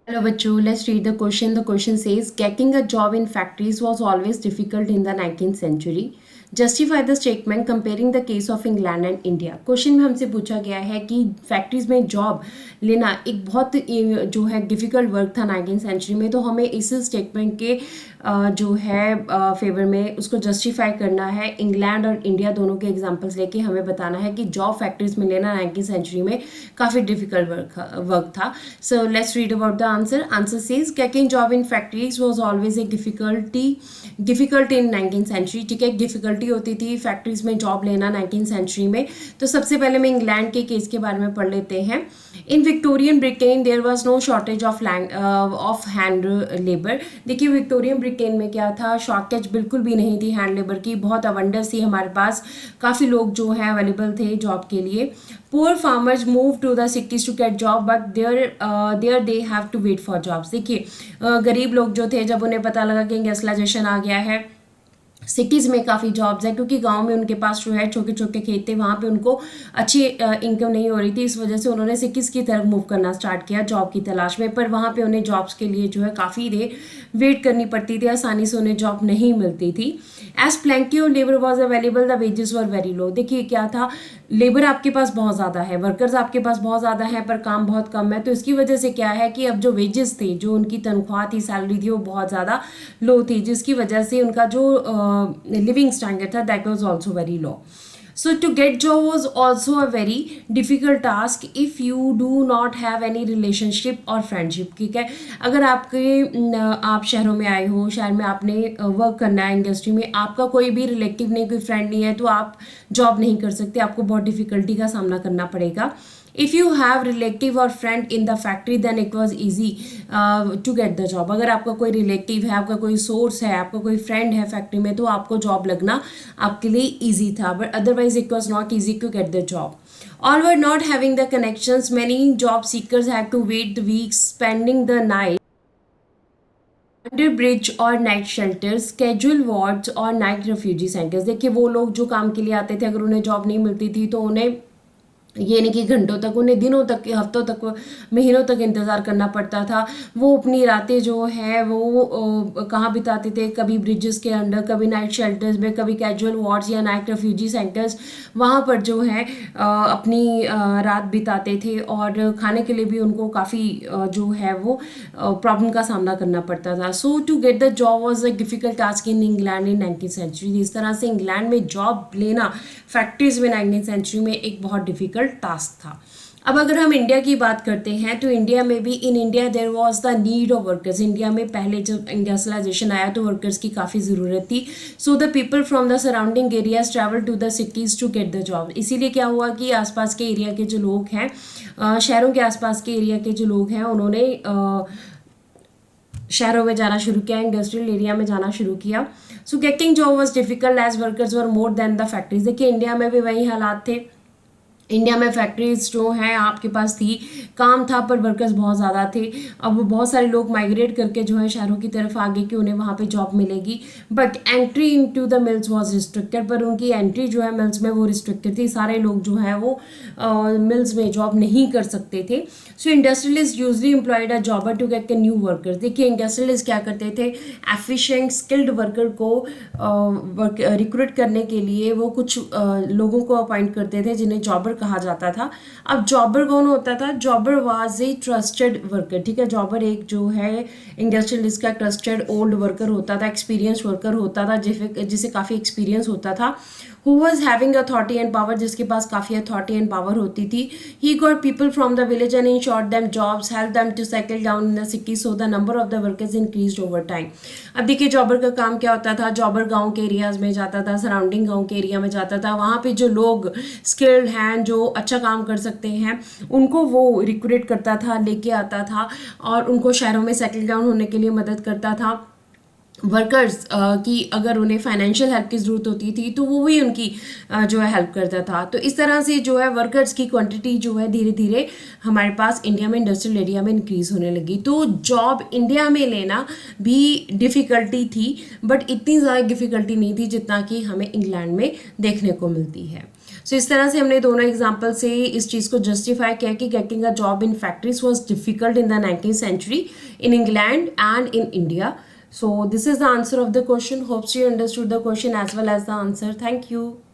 Hello, bachcho. Let's read the question. The question says, getting a job in factories was always difficult in the 19th century. Justify the statement comparing the case of England and India. Question में हमसे पूछा गया है कि factories में job लेना एक बहुत जो है डिफ़िकल्ट वर्क था 19th सेंचुरी में, तो हमें इस स्टेटमेंट के जो है फेवर में उसको जस्टिफाई करना है। इंग्लैंड और इंडिया दोनों के एग्जांपल्स लेके हमें बताना है कि जॉब फैक्ट्रीज में लेना 19th सेंचुरी में काफ़ी डिफिकल्ट वर्क था। So let's read about the answer. Answer says getting job in factories was always a difficult in 19th century. ठीक है, डिफिकल्टी होती थी फैक्ट्रीज में जॉब लेना 19th सेंचुरी में। तो सबसे पहले मैं इंग्लैंड के केस के बारे में पढ़ लेते हैं। In Victorian Britain there was no shortage of hand labour. देखिए विक्टोरियन ब्रिटेन में क्या था, शॉर्टेज बिल्कुल भी नहीं थी हैंड लेबर की, बहुत अबंडेंस थी हमारे पास, काफ़ी लोग जो है अवेलेबल थे जॉब के लिए। Poor farmers move to the cities to get job but there they have to wait for jobs. देखिए गरीब लोग जो थे, जब उन्हें पता लगा कि इंडस्ट्रियलाइजेशन आ गया है, सिटीज़ में काफ़ी जॉब्स है, क्योंकि गांव में उनके पास जो है छोटे छोटे खेत थे, वहाँ पे उनको अच्छी इनकम नहीं हो रही थी, इस वजह से उन्होंने सिटीज़ की तरफ मूव करना स्टार्ट किया जॉब की तलाश में। पर वहाँ पे उन्हें जॉब्स के लिए जो है काफ़ी देर वेट करनी पड़ती थी, आसानी से उन्हें जॉब नहीं मिलती थी। As plenty of labour was available the wages were very low. देखिए क्या था, लेबर आपके पास बहुत ज़्यादा है, वर्कर्स आपके पास बहुत ज़्यादा है, पर काम बहुत कम है। तो इसकी वजह से क्या है कि अब जो वेजेस थे, जो उनकी तनख्वाह थी, सैलरी थी, वो बहुत ज़्यादा लो थी, जिसकी वजह से उनका जो लिविंग स्टैंडर्ड था that was also very low. So to get job was also a very difficult task if you do not have any relationship or friendship। ठीक है, अगर आप शहरों में आए हो, शहर में आपने वर्क करना है इंडस्ट्री में, आपका कोई भी रिलेटिव नहीं, कोई फ्रेंड नहीं है, तो आप जॉब नहीं कर सकते, आपको बहुत डिफिकल्टी का सामना करना पड़ेगा। इफ़ यू हैव रिलेटिव और friend in the factory then it was easy to get the job. अगर आपका कोई रिलेटिव है, आपका कोई सोर्स है, आपका कोई फ्रेंड है फैक्ट्री में, तो आपको जॉब लगना आपके लिए ईजी था, but otherwise it was not easy to get the job. All were not having the connections. Many job seekers had to wait the weeks, spending the night under bridge और night shelters, casual wards और night refugee centres. देखिए वो लोग जो काम के लिए आते थे, अगर उन्हें जॉब नहीं मिलती थी तो उन्हें ये नहीं कि घंटों तक, उन्हें दिनों तक, हफ्तों तक, महीनों तक इंतज़ार करना पड़ता था। वो अपनी रातें जो है वो कहाँ बिताते थे, कभी ब्रिजेस के अंडर, कभी नाइट शेल्टर्स में, कभी कैजुअल वार्ड्स या नाइट रेफ्यूजी सेंटर्स, वहाँ पर जो है अपनी रात बिताते थे। और खाने के लिए भी उनको काफ़ी जो है वो प्रॉब्लम का सामना करना पड़ता था। So to get the job was a difficult task in England in 19th century. इस तरह से इंग्लैंड में जॉब लेना फैक्ट्रीज में 19th सेंचुरी में एक बहुत डिफिकल्ट टास्क था। अब अगर हम इंडिया की बात करते हैं, तो इंडिया में भी, in India there was the need of workers. India में पहले जब इंडस्ट्रियलाइजेशन आया तो वर्कर्स की काफ़ी ज़रूरत थी। So the people from the surrounding areas travel to the cities to get the job. इसीलिए क्या हुआ कि आसपास के एरिया के जो लोग हैं, शहरों के आसपास के एरिया के जो लोग हैं, उन्होंने शहरों में जाना शुरू किया, इंडस्ट्रियल एरिया में जाना शुरू किया। So getting job was difficult as workers were more than the factories. देखिए इंडिया में भी वही हालात थे, इंडिया में फैक्ट्रीज जो हैं आपके पास थी, काम था, पर वर्कर्स बहुत ज़्यादा थे। अब बहुत सारे लोग माइग्रेट करके जो है शहरों की तरफ आ गए कि उन्हें वहाँ पे जॉब मिलेगी, but entry into the mills was restricted. पर उनकी एंट्री जो है मिल्स में वो रिस्ट्रिक्टेड थी, सारे लोग जो है वो मिल्स में जॉब नहीं कर सकते थे। So industrialist usually employed a jobber to get new workers. देखिए इंडस्ट्रियलिस्ट क्या करते थे, एफिशिएंट स्किल्ड वर्कर को रिक्रूट करने के लिए वो कुछ लोगों को अपॉइंट करते थे जिन्हें जॉबर कहा जाता था। अब जॉबर कौन होता था? जॉबर वाज ए ट्रस्टेड वर्कर। ठीक है, जॉबर एक जो है इंडस्ट्रियलिस्ट का ट्रस्टेड ओल्ड वर्कर होता था, एक्सपीरियंस वर्कर होता था, जिसे काफ़ी एक्सपीरियंस होता था। who was having authority and power, जिसके पास काफ़ी authority and power होती थी। he got people from the village and ensured them jobs, helped them to settle down in the city, so the number of the workers increased over time। अब देखिए जॉबर का काम क्या होता था, जॉबर गांव के एरियाज में जाता था, सराउंडिंग गांव के एरिया में जाता था, वहाँ पे जो लोग स्किल्ड हैं, जो अच्छा काम कर सकते हैं, उनको वो रिक्रूट करता था, लेके आता था और उनको शहरों में सेटल डाउन होने के लिए मदद करता था। वर्कर्स की अगर उन्हें फाइनेंशियल हेल्प की ज़रूरत होती थी तो वो भी उनकी जो है हेल्प करता था। तो इस तरह से जो है वर्कर्स की क्वांटिटी जो है धीरे धीरे हमारे पास इंडिया में इंडस्ट्रियल एरिया में इंक्रीज़ होने लगी। तो जॉब इंडिया में लेना भी डिफ़िकल्टी थी, बट इतनी ज़्यादा डिफ़िकल्टी नहीं थी जितना कि हमें इंग्लैंड में देखने को मिलती है। सो इस तरह से हमने दोनों एग्जाम्पल से इस चीज़ को जस्टिफाई किया कि getting a job in factories was difficult in the 19th century in England and in India. So this is the answer of the question. Hopes you understood the question as well as the answer. Thank you.